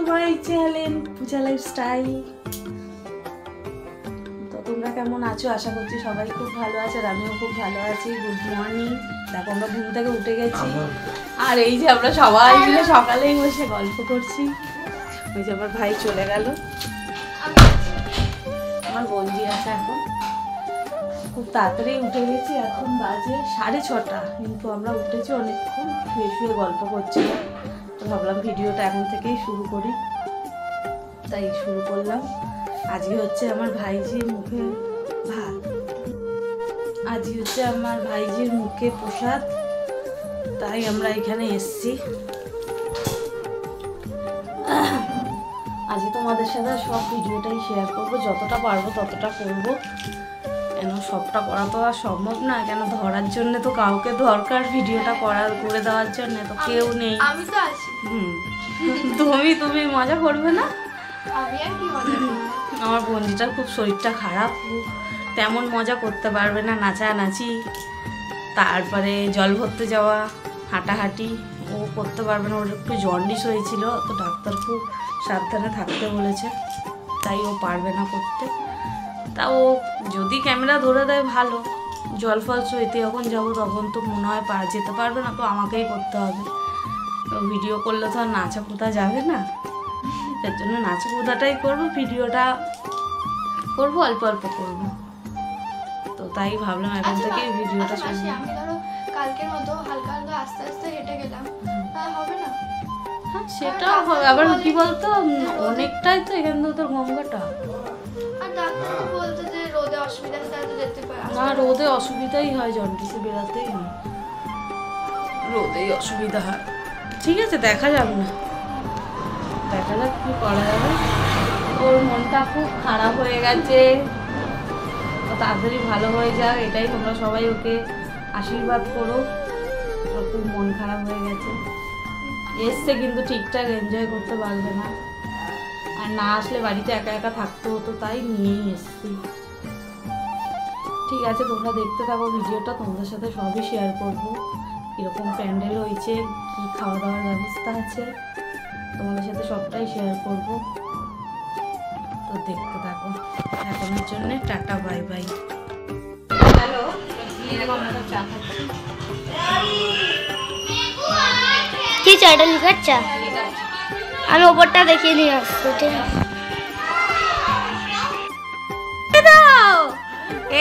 My channel Puja lifestyle. তো তোমরা কেমন আছো? আশা করছি সবাই খুব ভালো আছে, আর আমিও খুব ভালো আছি। Good morning. দেখো আমরা ঘুম থেকে উঠে গেছি, আর এই যে আমরা সবাই মিলে সকালেই বসে গল্প করছি। ওই যে আমার ভাই চলে গেল, আমার বন্ধু আছে। এখন খুব তাড়াতাড়ি উঠে গেছি, এখন বাজে 6:30, কিন্তু আমরা উঠেছি অনেকক্ষণ, শুয়ে শুয়ে গল্প করছিলাম। তো ভাবলাম ভিডিওটা এখন থেকেই শুরু করি, তাই শুরু করলাম। আজকে হচ্ছে আমার ভাইজির মুখে ভাত, আজকে হচ্ছে আমার ভাইজির মুখে প্রসাদ, তাই আমরা এখানে এসছি। আজকে তোমাদের সাথে সব ভিডিওটাই শেয়ার করবো, যতটা পারবো ততটা করবো। কেন সবটা করা তো আর সম্ভব না, কেন ধরার জন্য তো কাউকে দরকার, ভিডিওটা করে দেওয়ার জন্য তো কেউ নেই। আমি তো আছি। তুমি মজা করবে না? আমি আর কি মজা করব? আমার বন্ধুটার খুব শরীরটা খারাপ, তেমন মজা করতে পারবে না, নাচানাচি, তারপরে জল ভরতে যাওয়া, হাঁটাহাঁটি ও করতে পারবে না। ওর একটু জন্ডিস হয়েছিল, তো ডাক্তার খুব সাবধানে থাকতে বলেছে, তাই ও পারবে না করতে। তা ও যদি ক্যামেরা ধরে দেয় ভালো, জল ফল সইতে যখন যাবো তখন তো মনে হয় যেতে পারবে না, তো আমাকেই করতে হবে। তো ভিডিও করলে তো আর নাচা কোথা যাবে না, এর জন্য নাচা কোথাটাই করবো, ভিডিওটা করবো অল্প অল্প করবো। তো তাই ভাবলাম এখন থেকে ভিডিওটা শুরু। আমি ধরো কালকের মতো হালকা হালকা আস্তে আস্তে হেঁটে গেলাম, হবে না? হ্যাঁ সেটা হবে, আবার কি বলতো অনেকটাই তো এখান থেকে তোর গঙ্গাটা, আর ডাক্তার বলতে যে রোদে অসুবিধা আছে যেতে পারে না। রোদে অসুবিধাই হয়, জন্ডিসে বেরাতেই হয়, রোদেই অসুবিধা হয়। ঠিক আছে, দেখা যাবে না, দেখা যাক কি করা যাবে। ওর মনটা খুব খারাপ হয়ে গেছে, তাড়াতাড়ি ভালো হয়ে যাক, এটাই তোমরা সবাই ওকে আশীর্বাদ করো। ওর খুব মন খারাপ হয়ে গেছে, এসছে কিন্তু ঠিকঠাক এনজয় করতে পারবে না, আর না আসলে বাড়িতে একা একা থাকতে হতো, তাই নিয়েই এসছি। ঠিক আছে, তোমরা দেখতে থাকো ভিডিওটা, তোমাদের সাথে সবই শেয়ার করবো। কীরকম প্যান্ডেল হয়েছে, কী খাওয়া দাওয়ার ব্যবস্থা আছে, তোমাদের সাথে সবটাই শেয়ার করব। তো দেখতে থাকো। এখনের জন্য টাটা, বাই বাই। হ্যালো, চা খাচ্ছি। কি চাটা লিখার চা? আমি ওপরটা দেখিয়ে নিয়ে আসছি। ঠিক আছে,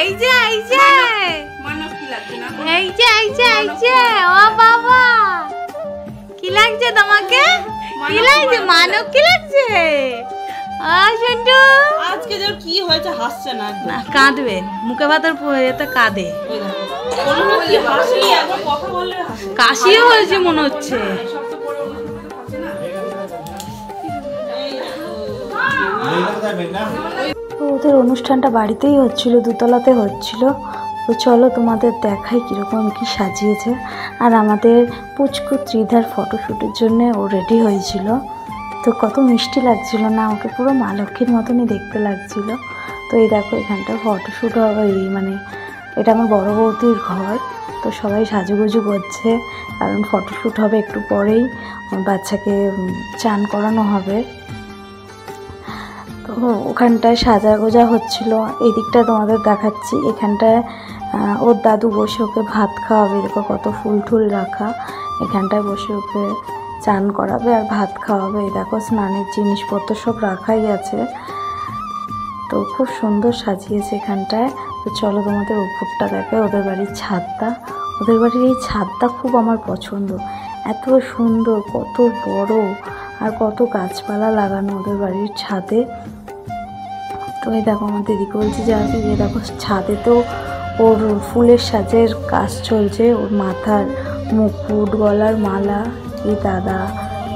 এই যে এই যে এই যে এই যে এই যে ও বাবা, কি লাগছে তোমাকে? কি লাগছে মানব? কি লাগছে? আজকে যে কি হয়েছে, হাসছে না, না কাঁদবে, মুখে ভাতের এতে কাঁদে, কাশিও হয়েছে মনে হচ্ছে। ওদের অনুষ্ঠানটা বাড়িতেই হচ্ছিল, দোতলাতে হচ্ছিল। তো চলো তোমাদের দেখাই কীরকম কি সাজিয়েছে। আর আমাদের পুচকু ত্রিধার ফটোশ্যুটের জন্য ও রেডি হয়েছিল, তো কত মিষ্টি লাগছিল না, আমাকে পুরো মা লক্ষ্মীর মতনই দেখতে লাগছিল। তো এই দেখো এখানটা ফটোশ্যুট হবে, মানে এটা আমার বড় বৌদির ঘর, তো সবাই সাজুগুজু করছে, কারণ ফটোশ্যুট হবে একটু পরেই, বাচ্চাকে চান করানো হবে। তো ওখানটায় সাজা গোজা হচ্ছিল, এই দিকটা তোমাদের দেখাচ্ছি। এখানটায় ওর দাদু বসে ওকে ভাত খাওয়াবে, দেখো কত ফুল টুল রাখা, এখানটায় বসে ওকে চান করাবে আর ভাত খাওয়াবে। এই দেখো স্নানের জিনিসপত্র সব রাখাই আছে, তো খুব সুন্দর সাজিয়েছে এখানটায়। তো চলো তোমাদের উপরটা দেখে, ওদের বাড়ির ছাদটা, ওদের বাড়ির এই ছাদটা খুব আমার পছন্দ, এত সুন্দর, কত বড়, আর কত গাছপালা লাগানো ওদের বাড়ির ছাদে। তো এই দেখো আমার দিদিকে বলছি যে আজকে যে দেখো ছাদে তো ওর ফুলের সাজের কাজ চলছে, ওর মাথার মুকুট, গলার মালা এই দাদা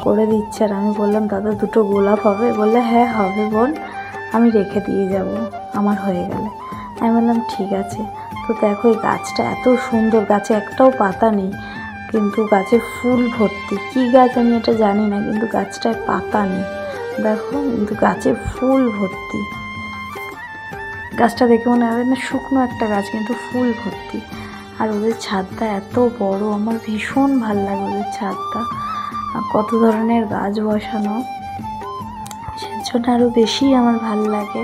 করে দিচ্ছে। আর আমি বললাম দাদা দুটো গোলাপ হবে? বললে হ্যাঁ হবে বোন, আমি রেখে দিয়ে যাব আমার হয়ে গেলে। আমি বললাম ঠিক আছে। তো দেখো এই গাছটা এত সুন্দর, গাছে একটাও পাতা নেই, কিন্তু গাছে ফুল ভর্তি। কী গাছ আমি এটা জানি না, কিন্তু গাছটায় পাতা নেই, দেখো কিন্তু গাছে ফুল ভর্তি। গাছটা দেখে মনে হবে না শুকনো একটা গাছ, কিন্তু ফুল ভর্তি। আর ওদের ছাদটা এত বড়, আমার ভীষণ ভালো লাগে ওদের ছাদটা, আর কত ধরনের গাছ বসানো। জন্য আরও বেশি আমার ভাল লাগে।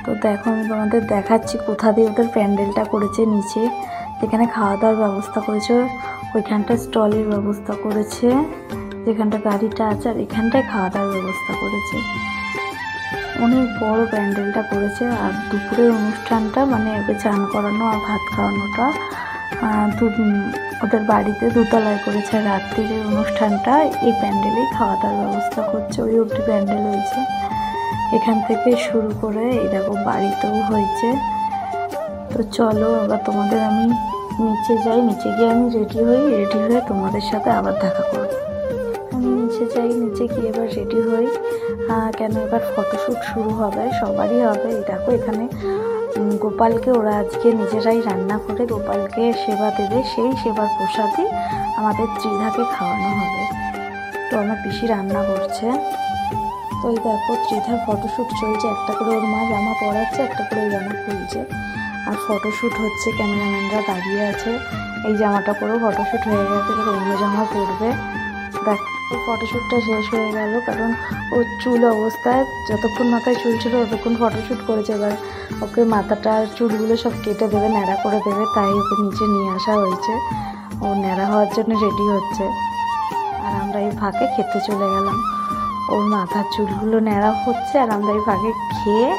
তো দেখো আমি তোমাদের দেখাচ্ছি কোথা দিয়ে ওদের প্যান্ডেলটা করেছে। নিচে যেখানে খাওয়া দাওয়ার ব্যবস্থা করেছে ওইখানটা স্টলের ব্যবস্থা করেছে, যেখানটা গাড়িটা আছে, আর এখানটায় খাওয়া দাওয়ার ব্যবস্থা করেছে। অনেক বড় প্যান্ডেলটা করেছে। আর দুপুরের অনুষ্ঠানটা মানে ওকে চান করানো আর ভাত খাওয়ানোটা ওদের বাড়িতে দোতলায় করেছে। রাত্রির অনুষ্ঠানটা এই প্যান্ডেলেই খাওয়া দাওয়ার ব্যবস্থা করছে। ওই অবধি প্যান্ডেল হয়েছে, এখান থেকে শুরু করে এই দেখো বাড়িতেও হয়েছে। তো চলো এবার তোমাদের আমি নিচে যাই, নিচে গিয়ে আমি রেডি হয়ে তোমাদের সাথে আবার দেখা করব। আমি নিচে যাই, নিচে গিয়ে এবার রেডি হই, কেন এবার ফটোশ্যুট শুরু হবে, সবারই হবে। এই দেখো এখানে গোপালকে ওরা আজকে নিজেরাই রান্না করে গোপালকে সেবা দেবে, সেই সেবার প্রসাদই আমাদের ত্রিধাকে খাওয়ানো হবে। তো আমার পিসি রান্না করছে। তো এই দেখো ত্রিধার ফটোশ্যুট চলছে, একটা করে ওর মা জামা পরাচ্ছে, একটা করে ওই জামা খুলছে, আর ফটোশ্যুট হচ্ছে। ক্যামেরাম্যানরা দাঁড়িয়ে আছে, এই জামাটা পরেও ফটোশ্যুট হয়ে গেছে, এবার অন্য জামা পরবে। দেখো ফটোশ্যুটটা শেষ হয়ে গেল, কারণ ওর চুল অবস্থায় যতক্ষণ মাথায় চুল ছিল ততক্ষণ ফটোশ্যুট করেছে। এবার ওকে মাথাটার চুলগুলো সব কেটে দেবে, ন্যাড়া করে দেবে, তাই ওকে নিচে নিয়ে আসা হয়েছে। ও ন্যাড়া হওয়ার জন্য রেডি হচ্ছে, আর আমরা এই ফাঁকে খেতে চলে গেলাম। ওর মাথার চুলগুলো ন্যাড়া হচ্ছে, আর আমরা এই ফাঁকে খেয়ে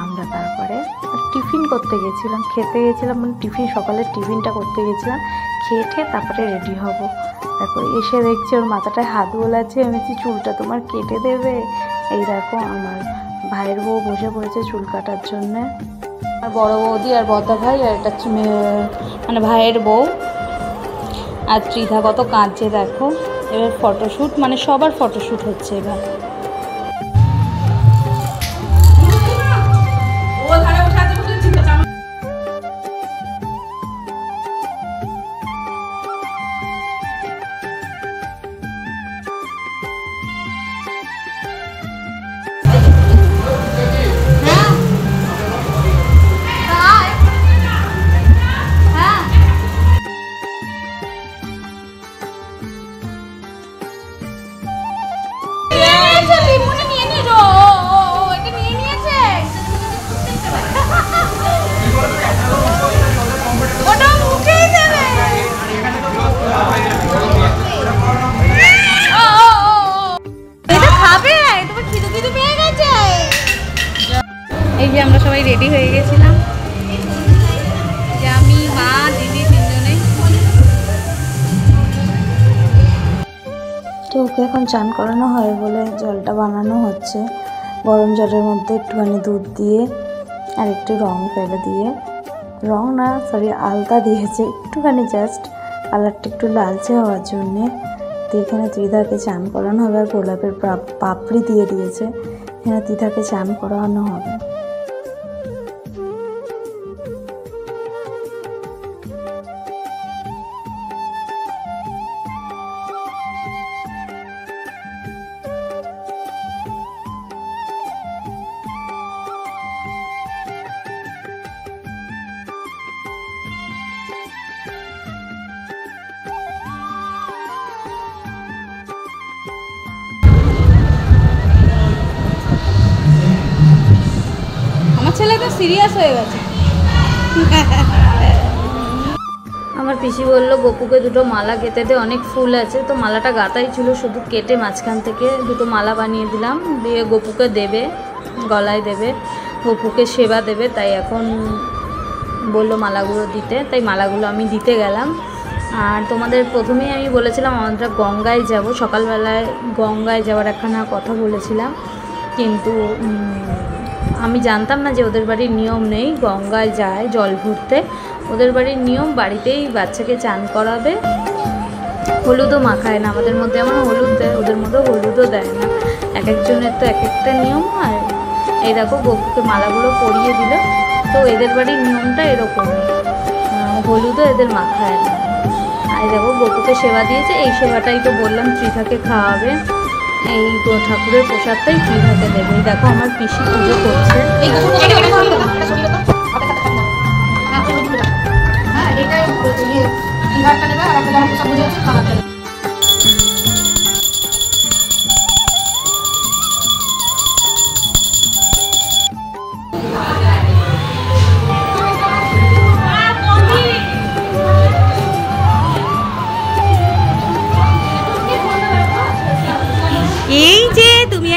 আমরা তারপরে টিফিন করতে গেছিলাম, খেতে গেছিলাম, মানে টিফিন, সকালের টিফিনটা করতে গেছিলাম। খেয়ে তারপরে রেডি হব। দেখো এসে দেখছি ওর মাথাটায় হাত বোলাচ্ছে, আমি বলছি চুলটা তোমার কেটে দেবে। এই দেখো আমার ভাইয়ের বউ বসে পড়েছে চুল কাটার জন্যে, আর বড় বৌদি আর বড়দা ভাই, আর এটা মানে ভাইয়ের বউ। আর ত্রিধা কত কাঁদছে দেখো। এবার ফটোশ্যুট, মানে সবার ফটোশ্যুট হচ্ছে এবার। এই যে আমরা সবাই রেডি হয়ে গেছিলাম, যে আমি, মা, দিদি, তিনজনে। তো ওকে এখন চান করানো হয় বলে জলটা বানানো হচ্ছে। গরম জলের মধ্যে একটুখানি দুধ দিয়ে আর একটু রং ফেলে দিয়ে, রং না সরি আলতা দিয়েছে একটুখানি, জাস্ট কালারটা একটু লালচে হওয়ার জন্যে। তো এখানে ত্রিধাকে চান করানো হবে, আর গোলাপের পাপড়ি দিয়ে দিয়েছে, এখানে ত্রিধাকে চান করানো হবে। ছেলেটা সিরিয়াস হয়ে গেছে। আমার পিসি বললো গপুকে দুটো মালা গেঁথে দে, অনেক ফুল আছে। তো মালাটা গাঁথাই ছিল, শুধু কেটে মাঝখান থেকে দুটো মালা বানিয়ে দিলাম, দিয়ে গপুকে দেবে, গলায় দেবে, গপুকে সেবা দেবে। তাই এখন বললো মালাগুলো দিতে, তাই মালাগুলো আমি দিতে গেলাম। আর তোমাদের প্রথমেই আমি বলেছিলাম আমরা গঙ্গায় যাব, সকালবেলায় গঙ্গায় যাওয়ার একখানা কথা বলেছিলাম, কিন্তু আমি জানতাম না যে ওদের বাড়ির নিয়ম নেই গঙ্গায় যায় জল ভরতে। ওদের বাড়ির নিয়ম বাড়িতেই বাচ্চাকে চান করাবে, হলুদও মাখায় না। আমাদের মধ্যে এমন হলুদ দেয়, ওদের মধ্যে হলুদও দেয় না। এক একজনের তো এক একটা নিয়ম হয়। এই দেখো গপুকে মালাগুলো পরিয়ে দিল। তো এদের বাড়ির নিয়মটা এরকমই, হলুদও এদের মাখায় না। আর দেখো গপুকে সেবা দিয়েছে, এই সেবাটাই তো বললাম ত্রিধাকে খাওয়াবে, এই ঠাকুরের প্রসাদটাই ত্রিধাকে দেবে। দেখো আমার পিসি পুজো করছে।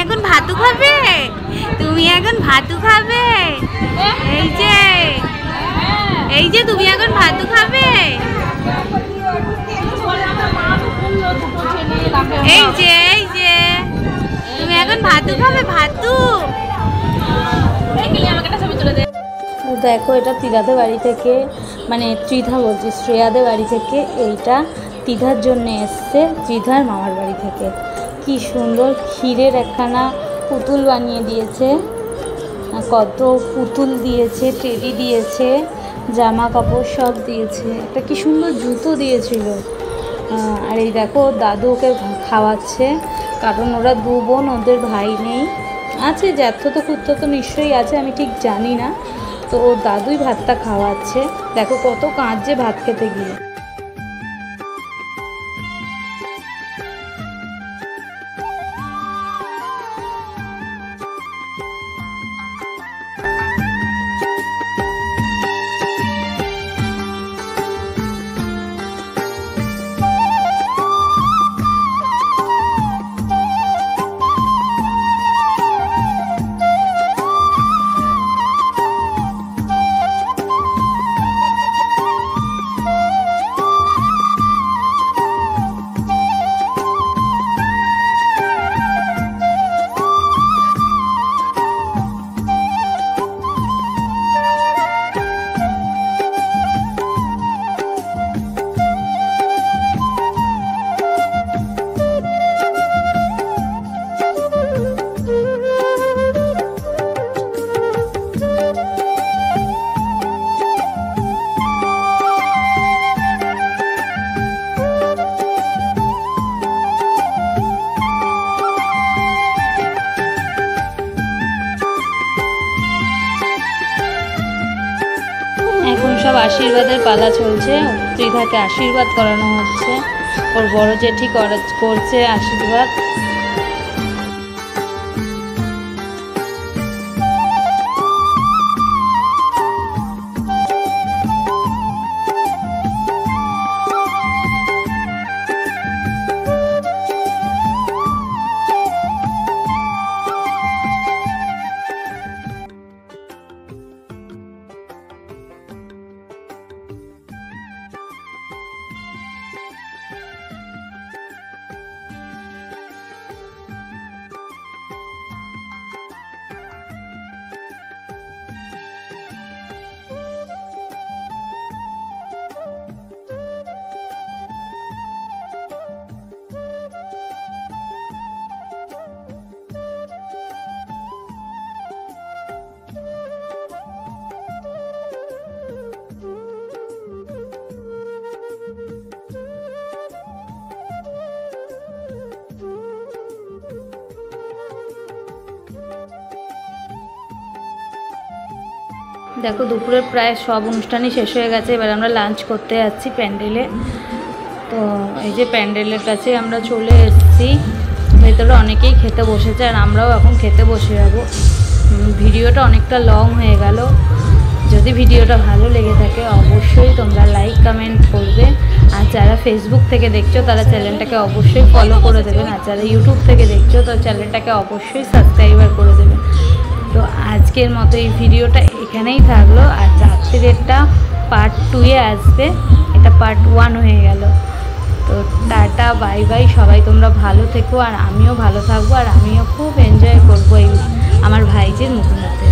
এখন ভাতু খাবে, তুমি এখন ভাতু খাবে, এই যে তুমি এখন ভাতু খাবে, এই যে তুমি এখন ভাতু খাবে, ভাতু। দেখো এটা তিধাদের বাড়ি থেকে, মানে ত্রিধা বলছি, শ্রেয়াদের বাড়ি থেকে এইটা তিধার জন্য এসছে ত্রিধার মামার বাড়ি থেকে। কি সুন্দর ক্ষীরের একখানা পুতুল বানিয়ে দিয়েছে, কত পুতুল দিয়েছে, টেডি দিয়েছে, জামা কাপড় সব দিয়েছে, একটা কি সুন্দর জুতো দিয়েছিল। আর এই দেখো দাদু ওকে খাওয়াচ্ছে, কারণ ওরা দু বোন, ওদের ভাই নেই, আছে জ্যাঠতো তো কুত্তো তো নিশ্চয়ই আছে, আমি ঠিক জানি না। তো ওর দাদুই ভাতটা খাওয়াচ্ছে। দেখো কত কাঁদছে ভাত খেতে গিয়ে। এখন সব আশীর্বাদের পালা চলছে, ত্রিধাকে আশীর্বাদ করানো হচ্ছে, ওর বড় জেঠি করছে আশীর্বাদ। দেখো দুপুরের প্রায় সব অনুষ্ঠানই শেষ হয়ে গেছে, এবার আমরা লাঞ্চ করতে যাচ্ছি প্যান্ডেলে। তো এই যে প্যান্ডেলের কাছে আমরা চলে এসেছি, ভেতরে অনেকেই খেতে বসেছে আর আমরাও এখন খেতে বসে যাবো। ভিডিওটা অনেকটা লং হয়ে গেল, যদি ভিডিওটা ভালো লেগে থাকে অবশ্যই তোমরা লাইক কমেন্ট করবে, আর যারা ফেসবুক থেকে দেখছো তারা চ্যানেলটাকে অবশ্যই ফলো করে দেবেন, আর যারা ইউটিউব থেকে দেখছো তো চ্যানেলটাকে অবশ্যই সাবস্ক্রাইবার করে দেবেন। তো আজকের মতো এই ভিডিওটা এখানেই থাকলো, আর রাত্রিরেরটা পার্ট 2-এ আসবে, এটা পার্ট 1 হয়ে গেল। তো টাটা বাই বাই, সবাই তোমরা ভালো থেকো, আর আমিও ভালো থাকবো, আর আমিও খুব এনজয় করবো এই আমার ভাইজির মুখোমুখি।